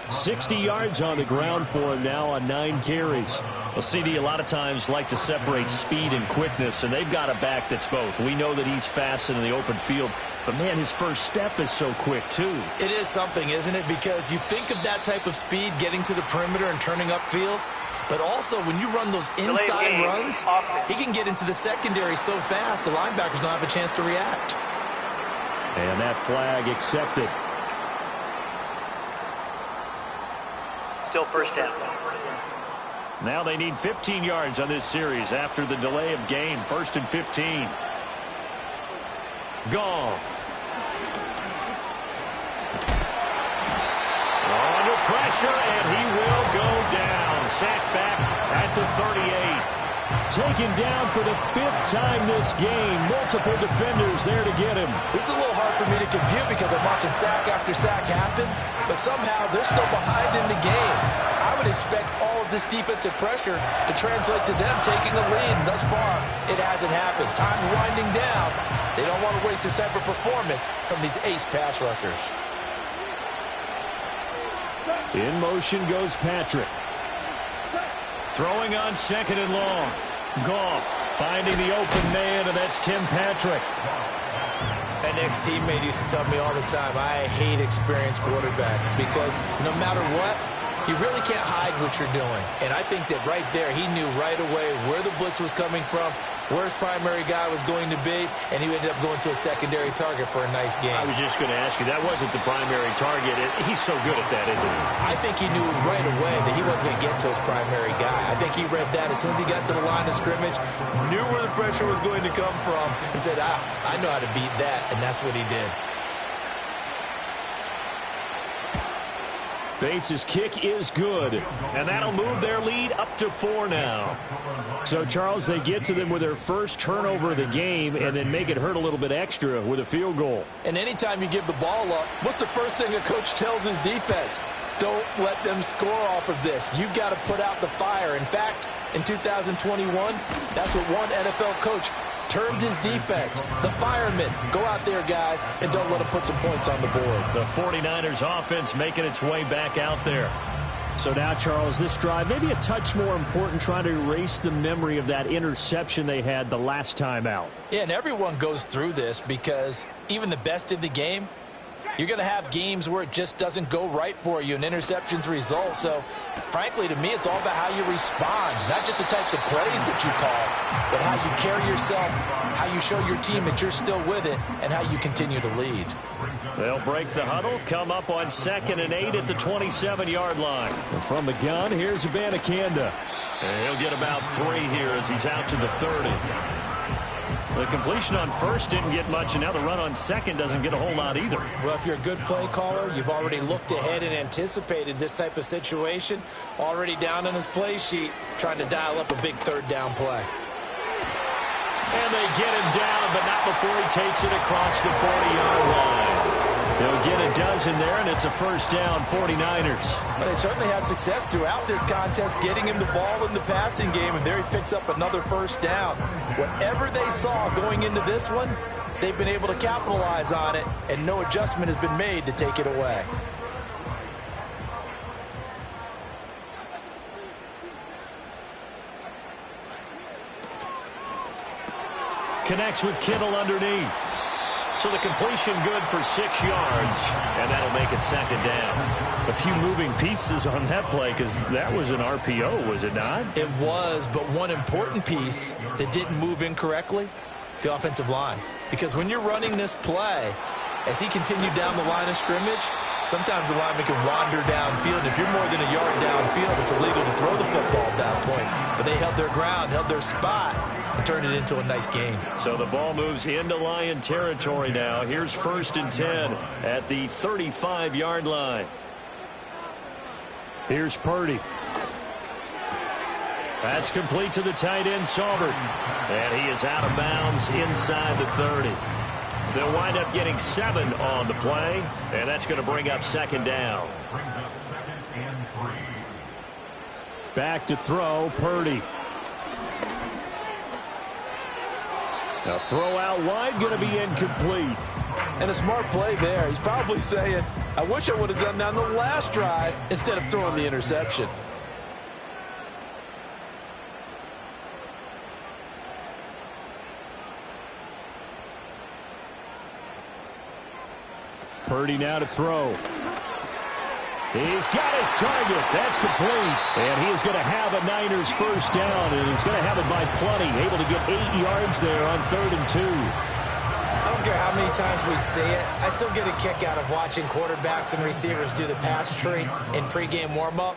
60 yards on the ground for him now on 9 carries. Well, CD a lot of times like to separate speed and quickness, and they've got a back that's both. We know that he's fast in the open field, but, man, his first step is so quick, too. It is something, isn't it? Because you think of that type of speed getting to the perimeter and turning upfield, but also when you run those inside runs, he can get into the secondary so fast the linebackers don't have a chance to react. And that flag accepted. Still first down. Now they need 15 yards on this series after the delay of game. 1st and 15. Goff. Under pressure, and he will go down. Sacked back at the 38. Taken down for the 5th time this game. Multiple defenders there to get him. This is a little hard for me to compute because I'm watching sack after sack happen, but somehow they're still behind in the game. I would expect all of this defensive pressure to translate to them taking a lead. And thus far, it hasn't happened. Time's winding down. They don't want to waste this type of performance from these ace pass rushers. In motion goes Patrick. Throwing on 2nd and long. Goff finding the open man, and that's Tim Patrick. An ex-teammate used to tell me all the time, I hate experienced quarterbacks because no matter what, you really can't hide what you're doing. And I think that right there, he knew right away where the blitz was coming from, where his primary guy was going to be, and he ended up going to a secondary target for a nice game. I was just going to ask you, that wasn't the primary target. He's so good at that, isn't he? I think he knew right away that he wasn't going to get to his primary guy. I think he read that as soon as he got to the line of scrimmage, knew where the pressure was going to come from, and said, I know how to beat that, and that's what he did. Bates' kick is good. And that'll move their lead up to 4 now. So, Charles, they get to them with their first turnover of the game and then make it hurt a little bit extra with a field goal. And anytime you give the ball up, what's the first thing a coach tells his defense? Don't let them score off of this. You've got to put out the fire. In fact, in 2021, that's what one NFL coach termed his defense. The firemen. Go out there, guys, and don't let them put some points on the board. The 49ers offense making its way back out there. So now, Charles, this drive maybe a touch more important, trying to erase the memory of that interception they had the last time out. Yeah, and everyone goes through this because even the best in the game, you're going to have games where it just doesn't go right for you and interceptions result. So, frankly, to me, it's all about how you respond, not just the types of plays that you call, but how you carry yourself, how you show your team that you're still with it, and how you continue to lead. They'll break the huddle, come up on 2nd and 8 at the 27-yard line. And from the gun, here's Abanikanda. And he'll get about 3 here as he's out to the 30. The completion on first didn't get much, and now the run on second doesn't get a whole lot either. Well, if you're a good play caller, you've already looked ahead and anticipated this type of situation, already down on his play sheet, trying to dial up a big third down play. And they get him down, but not before he takes it across the 40-yard line. They'll get a dozen there, and it's a first down, 49ers. But they certainly have success throughout this contest, getting him the ball in the passing game, and there he picks up another first down. Whatever they saw going into this one, they've been able to capitalize on it, and no adjustment has been made to take it away. Connects with Kittle underneath. So the completion good for 6 yards, and that'll make it second down. A few moving pieces on that play because that was an RPO, was it not? It was, but one important piece that didn't move incorrectly, the offensive line. Because when you're running this play, as he continued down the line of scrimmage, sometimes the lineman can wander downfield. If you're more than a yard downfield, it's illegal to throw the football at that point. But they held their ground, held their spot, and turned it into a nice game. So the ball moves into Lion territory now. Here's 1st and 10 at the 35-yard line. Here's Purdy. That's complete to the tight end, Saubert. And he is out of bounds inside the 30. They'll wind up getting 7 on the play, and that's going to bring up second down. Back to throw, Purdy. A throw out wide, going to be incomplete. And a smart play there. He's probably saying, I wish I would have done that on the last drive instead of throwing the interception. Purdy now to throw. He's got his target. That's complete. And he is going to have a Niners first down, and he's going to have it by plenty. Able to get 8 yards there on 3rd and 2. I don't care how many times we see it. I still get a kick out of watching quarterbacks and receivers do the pass tree in pregame warm-up.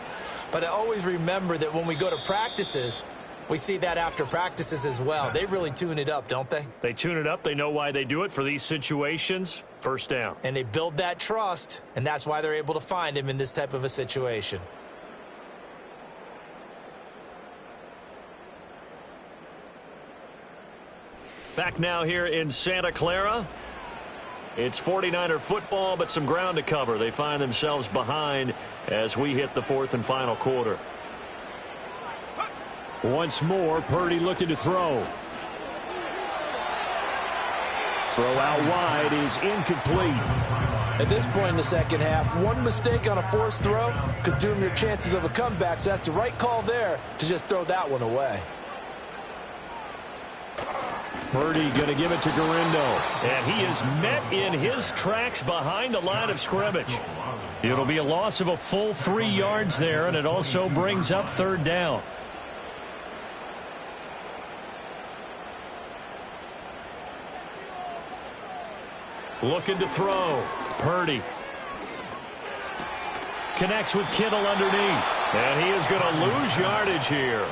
But I always remember that when we go to practices, we see that after practices as well. They really tune it up, don't they? They tune it up. They know why they do it for these situations. First down. And they build that trust, and that's why they're able to find him in this type of a situation. Back now here in Santa Clara. It's 49er football, but some ground to cover. They find themselves behind as we hit the 4th and final quarter. Once more, Purdy looking to throw. Throw out wide is incomplete. At this point in the second half, one mistake on a forced throw could doom your chances of a comeback, so that's the right call there to just throw that one away. Purdy going to give it to Garindo. And he is met in his tracks behind the line of scrimmage. It'll be a loss of a full 3 yards there, and it also brings up 3rd down. Looking to throw. Purdy. Connects with Kittle underneath. And he is going to lose yardage here.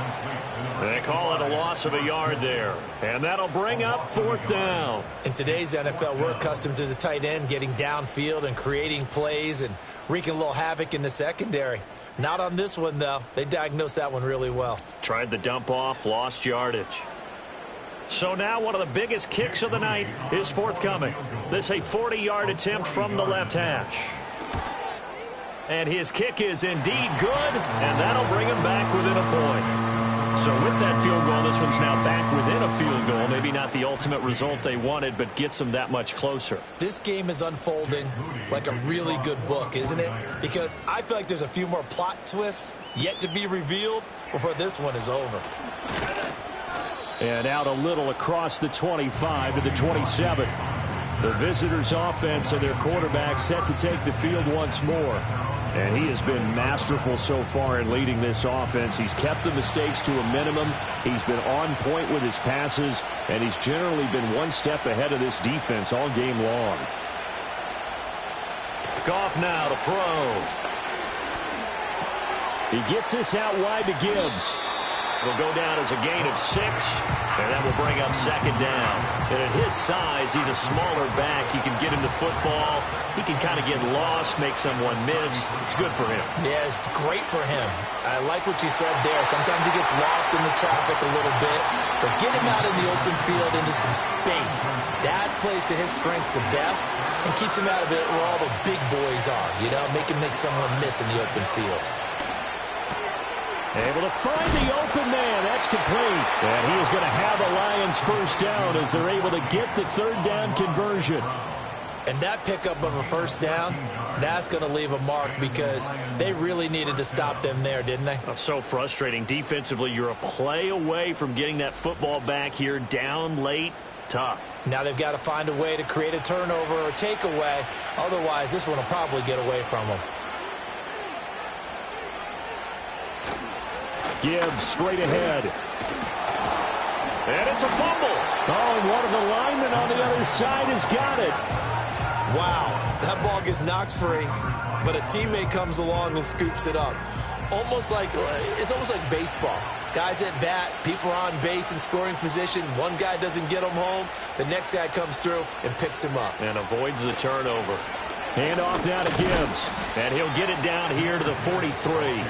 They call it a loss of a yard there. And that'll bring up 4th down. In today's NFL, we're accustomed to the tight end getting downfield and creating plays and wreaking a little havoc in the secondary. Not on this one, though. They diagnosed that one really well. Tried the dump off, lost yardage. So now one of the biggest kicks of the night is forthcoming. This a 40-yard attempt from the left hash. And his kick is indeed good, and that'll bring him back within a point. So with that field goal, this one's now back within a field goal. Maybe not the ultimate result they wanted, but gets them that much closer. This game is unfolding like a really good book, isn't it? Because I feel like there's a few more plot twists yet to be revealed before this one is over. And out a little across the 25 to the 27. The visitors' offense and their quarterback set to take the field once more. And he has been masterful so far in leading this offense. He's kept the mistakes to a minimum. He's been on point with his passes, and he's generally been one step ahead of this defense all game long. Goff now to throw. He gets this out wide to Gibbs. It'll go down as a gain of 6, and that will bring up 2nd down. And at his size, he's a smaller back. You can get him the football. He can kind of get lost, make someone miss. It's good for him. Yeah, it's great for him. I like what you said there. Sometimes he gets lost in the traffic a little bit, but get him out in the open field into some space. That plays to his strengths the best and keeps him out of it where all the big boys are, you know, make him make someone miss in the open field. Able to find the open man. That's complete. And he is going to have the Lions first down as they're able to get the 3rd down conversion. And that pickup of a first down, that's going to leave a mark because they really needed to stop them there, didn't they? Oh, so frustrating. Defensively, you're a play away from getting that football back here down late. Tough. Now they've got to find a way to create a turnover or takeaway. Otherwise, this one will probably get away from them. Gibbs straight ahead. And it's a fumble. Oh, and one of the linemen on the other side has got it. Wow, that ball gets knocked free, but a teammate comes along and scoops it up. It's almost like baseball. Guys at bat, people are on base in scoring position. One guy doesn't get him home. The next guy comes through and picks him up. And avoids the turnover. Hand off now to Gibbs. And he'll get it down here to the 43.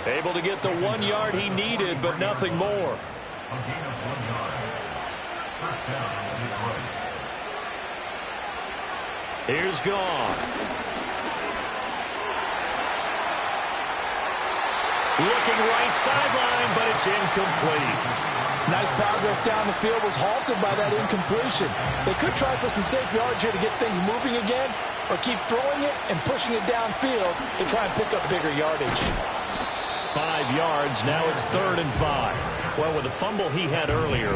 Able to get the 1 yard he needed, but nothing more. A gain of 1 yard. First down, Detroit. Here's Goff. Looking right sideline, but it's incomplete. Nice progress down the field was halted by that incompletion. They could try for some safe yards here to get things moving again, or keep throwing it and pushing it downfield to try and pick up bigger yardage. 5 yards. Now it's 3rd and 5. Well, with the fumble he had earlier,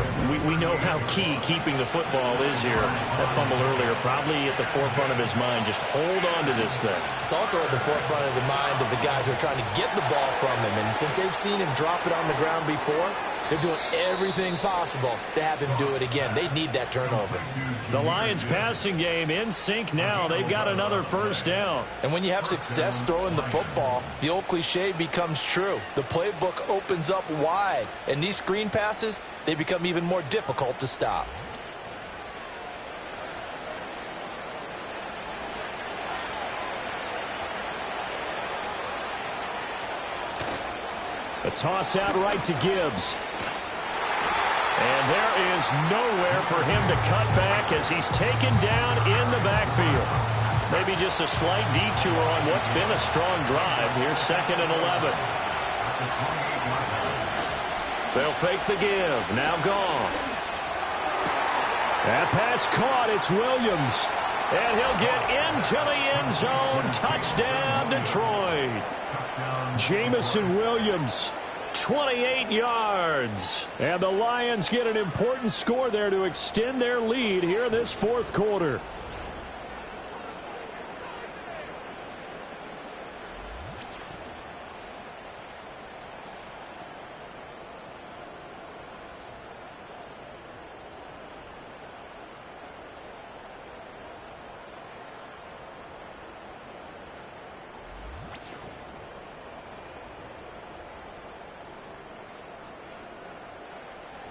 we know how key keeping the football is here. That fumble earlier probably at the forefront of his mind. Just hold on to this thing. It's also at the forefront of the mind of the guys who are trying to get the ball from him. And since they've seen him drop it on the ground before, they're doing everything possible to have him do it again. They need that turnover. The Lions passing game in sync now. They've got another first down. And when you have success throwing the football, the old cliche becomes true. The playbook opens up wide. And these screen passes, they become even more difficult to stop. A toss out right to Gibbs. And there is nowhere for him to cut back as he's taken down in the backfield. Maybe just a slight detour on what's been a strong drive. Here's 2nd and 11. They'll fake the give. Now Goff. That pass caught. It's Williams. And he'll get into the end zone. Touchdown, Detroit. Jamison Williams, 28 yards. And the Lions get an important score there to extend their lead here in this 4th quarter.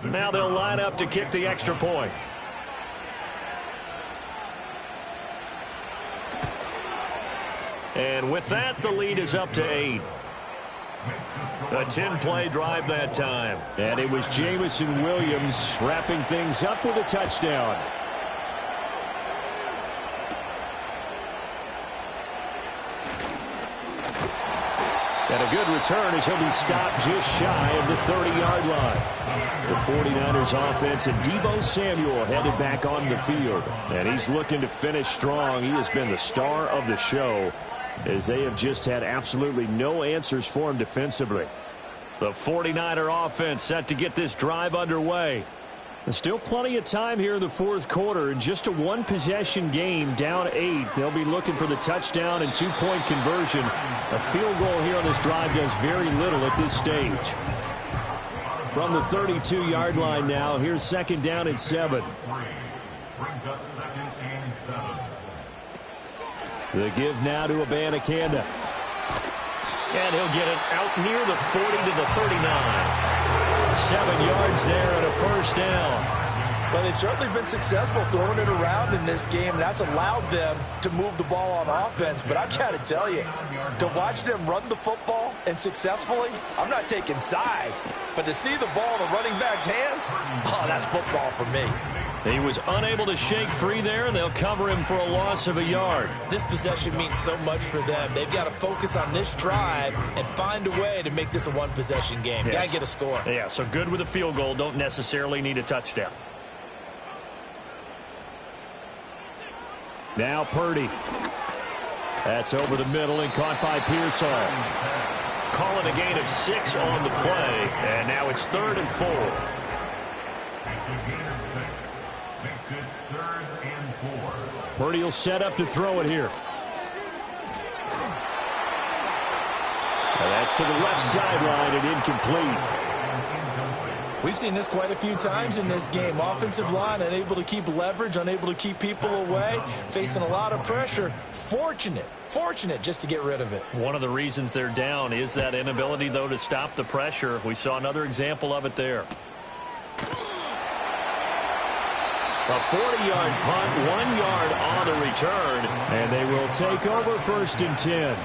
Now they'll line up to kick the extra point. And with that, the lead is up to 8. A 10-play drive that time. And it was Jamison Williams wrapping things up with a touchdown. And a good return as he'll be stopped just shy of the 30-yard line. The 49ers offense and Deebo Samuel headed back on the field. And he's looking to finish strong. He has been the star of the show as they have just had absolutely no answers for him defensively. The 49er offense set to get this drive underway. There's still plenty of time here in the 4th quarter. In just a 1-possession game, down 8. They'll be looking for the touchdown and 2-point conversion. A field goal here on this drive does very little at this stage. From the 32-yard line now, here's 2nd down and 7. Brings up 2nd and 7. The give now to Abanikanda. And he'll get it out near the 40 to the 39. 7 yards there and a first down. Well, they've certainly been successful throwing it around in this game, and that's allowed them to move the ball on offense. But I've got to tell you, to watch them run the football and successfully, I'm not taking sides, but to see the ball in the running back's hands, oh, that's football for me. He was unable to shake free there, and they'll cover him for a loss of a yard. This possession means so much for them. They've got to focus on this drive and find a way to make this a 1-possession game. Yes. Got to get a score. Yeah, so good with a field goal. Don't necessarily need a touchdown. Now Purdy. That's over the middle and caught by Pearsall. Call it a gain of 6 on the play, and now it's 3rd and 4. It's a gain of 6. Makes it 3rd and 4. Purdy will set up to throw it here. And that's to the left sideline and incomplete. We've seen this quite a few times in this game. Offensive line unable to keep leverage, unable to keep people away, facing a lot of pressure. Fortunate just to get rid of it. One of the reasons they're down is that inability, though, to stop the pressure. We saw another example of it there. A 40-yard punt, 1 yard on the return, and they will take over 1st and 10.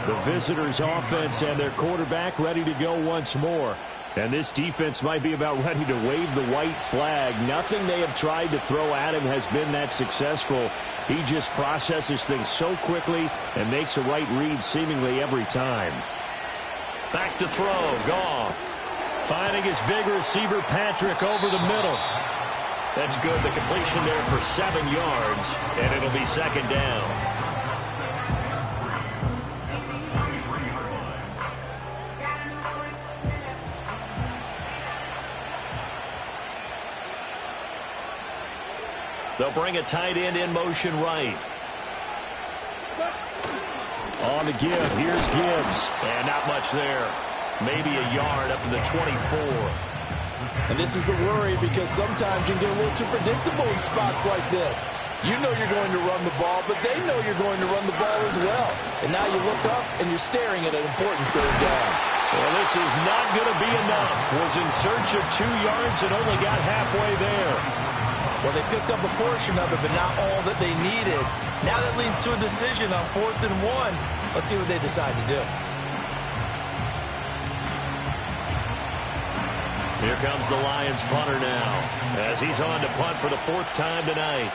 The visitors' offense and their quarterback ready to go once more. And this defense might be about ready to wave the white flag. Nothing they have tried to throw at him has been that successful. He just processes things so quickly and makes a right read seemingly every time. Back to throw. Goff Finding his big receiver, Patrick, over the middle. That's good. The completion there for 7 yards, and it'll be second down. They'll bring a tight end in motion right. On the give, here's Gibbs. And not much there. Maybe a yard up to the 24. And this is the worry, because sometimes you can get a little too predictable in spots like this. You know you're going to run the ball, but they know you're going to run the ball as well. And now you look up and you're staring at an important third down. Well, this is not going to be enough. Was in search of 2 yards and only got halfway there. Well, they picked up a portion of it, but not all that they needed. Now that leads to a decision on 4th and 1. Let's see what they decide to do. Here comes the Lions punter now, as he's on to punt for the 4th time tonight.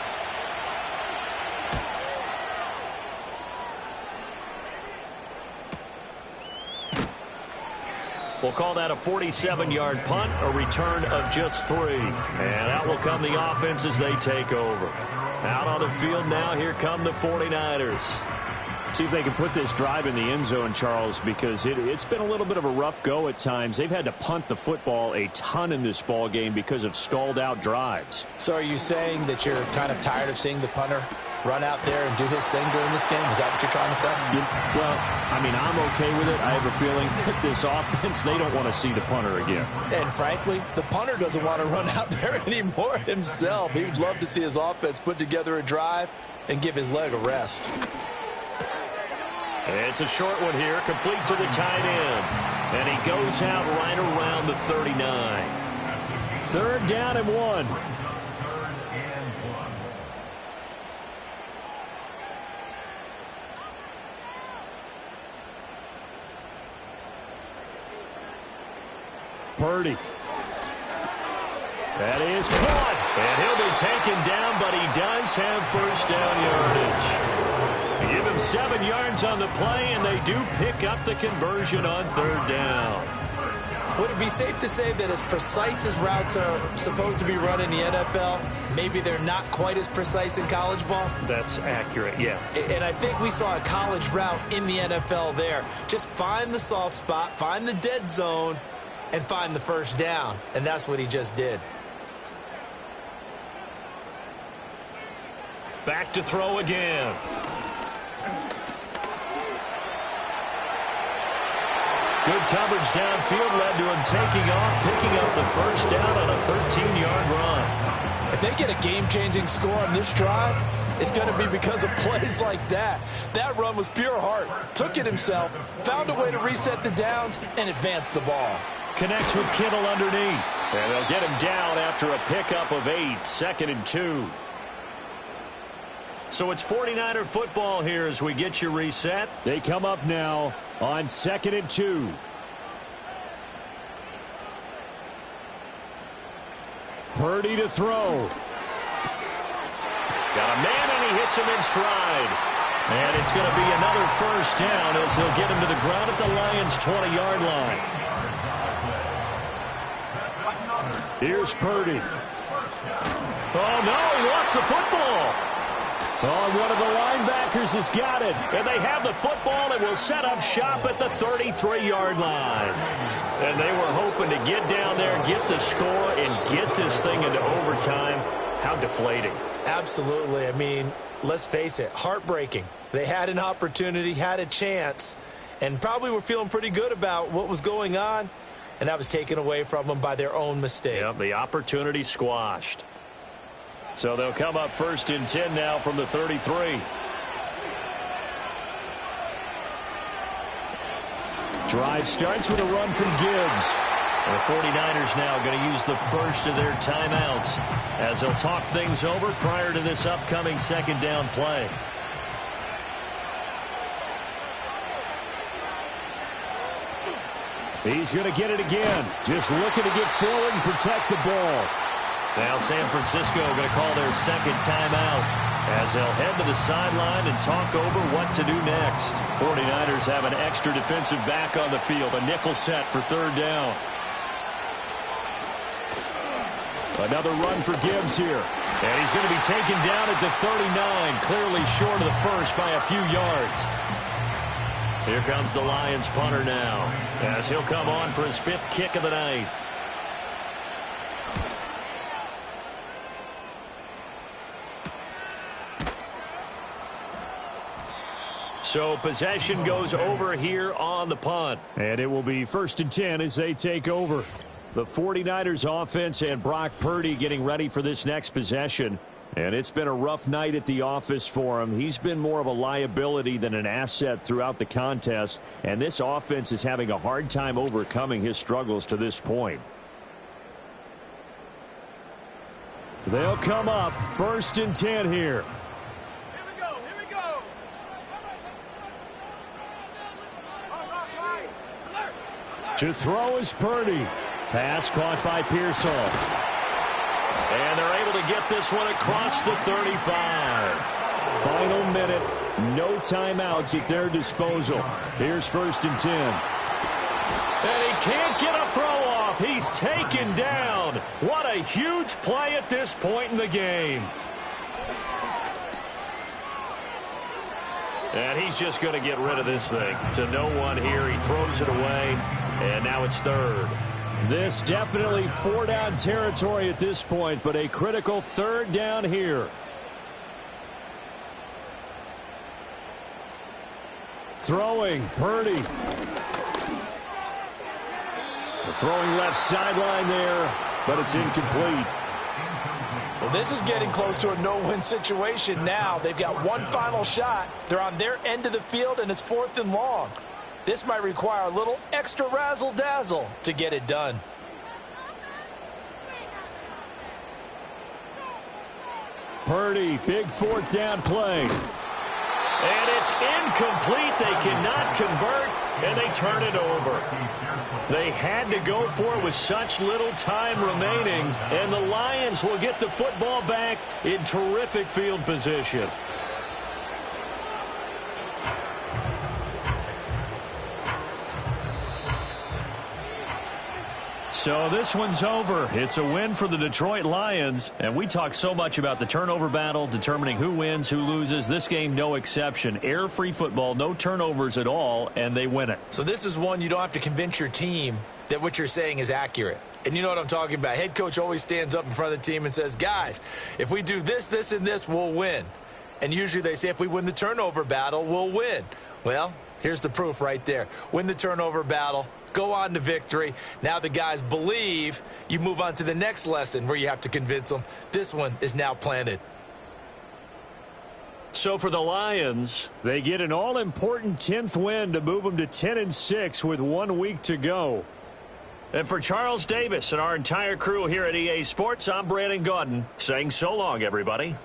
We'll call that a 47-yard punt, a return of just 3. And out will come the offense as they take over. Out on the field now, here come the 49ers. See if they can put this drive in the end zone, Charles, because it's been a little bit of a rough go at times. They've had to punt the football a ton in this ball game because of stalled-out drives. So are you saying that you're kind of tired of seeing the punter run out there and do his thing during this game? Is that what you're trying to say? Well, I mean, I'm okay with it. I have a feeling that this offense, they don't want to see the punter again. And frankly, the punter doesn't want to run out there anymore himself. He would love to see his offense put together a drive and give his leg a rest. It's a short one here, complete to the tight end. And he goes out right around the 39. 3rd down and 1. Purdy. That is caught. And he'll be taken down, but he does have first down yardage. Give him 7 yards on the play, and they do pick up the conversion on 3rd down. Would it be safe to say that as precise as routes are supposed to be run in the NFL, maybe they're not quite as precise in college ball? That's accurate, yeah. And I think we saw a college route in the NFL there. Just find the soft spot, find the dead zone, and find the first down. And that's what he just did. Back to throw again. Good coverage downfield led to him taking off, picking up the first down on a 13-yard run. If they get a game-changing score on this drive, it's going to be because of plays like that. That run was pure heart. Took it himself, found a way to reset the downs, and advance the ball. Connects with Kittle underneath. And they'll get him down after a pickup of 8, 2nd and 2. So it's 49er football here as we get you reset. They come up now on 2nd and 2. Purdy to throw. Got a man, and he hits him in stride. And it's going to be another first down as they'll get him to the ground at the Lions' 20-yard line. Here's Purdy. Oh, no, he lost the football. Oh, one of the linebackers has got it. And they have the football and will set up shop at the 33-yard line. And they were hoping to get down there, get the score, and get this thing into overtime. How deflating. Absolutely. I mean, let's face it, heartbreaking. They had an opportunity, had a chance, and probably were feeling pretty good about what was going on, and that was taken away from them by their own mistake. Yep, the opportunity squashed. So they'll come up 1st and 10 now from the 33. Drive starts with a run from Gibbs. The 49ers now going to use the first of their timeouts as they'll talk things over prior to this upcoming 2nd down play. He's going to get it again. Just looking to get forward and protect the ball. Now San Francisco going to call their 2nd timeout as they'll head to the sideline and talk over what to do next. 49ers have an extra defensive back on the field, a nickel set for 3rd down. Another run for Gibbs here. And he's going to be taken down at the 39, clearly short of the first by a few yards. Here comes the Lions punter now, as he'll come on for his 5th kick of the night. So possession goes over here on the punt. And it will be 1st and 10 as they take over. The 49ers offense and Brock Purdy getting ready for this next possession. And it's been a rough night at the office for him. He's been more of a liability than an asset throughout the contest. And this offense is having a hard time overcoming his struggles to this point. They'll come up 1st and 10 here. To throw is Purdy. Pass caught by Pearsall. And they're able to get this one across the 35. Final minute. No timeouts at their disposal. Here's 1st and 10. And he can't get a throw off. He's taken down. What a huge play at this point in the game. And he's just going to get rid of this thing. To no one here. He throws it away. And now it's 3rd. This definitely 4-down territory at this point, but a critical 3rd down here. Throwing, Purdy. Throwing left sideline there, but it's incomplete. Well, this is getting close to a no-win situation now. They've got one final shot. They're on their end of the field, and it's 4th and long. This might require a little extra razzle-dazzle to get it done. Purdy, big 4th down play. And it's incomplete. They cannot convert, and they turn it over. They had to go for it with such little time remaining, and the Lions will get the football back in terrific field position. So this one's over. It's a win for the Detroit Lions. And we talk so much about the turnover battle, determining who wins, who loses. This game, no exception. Air-free football, no turnovers at all, and they win it. So this is one you don't have to convince your team that what you're saying is accurate. And you know what I'm talking about. Head coach always stands up in front of the team and says, guys, if we do this, this, and this, we'll win. And usually they say if we win the turnover battle, we'll win. Well, here's the proof right there. Win the turnover battle. Go on to victory. Now the guys believe. You move on to the next lesson where you have to convince them. This one is now planted. So for the Lions, they get an all-important 10th win to move them to 10-6 with 1 week to go. And for Charles Davis and our entire crew here at EA Sports, I'm Brandon Gaudin saying so long, everybody.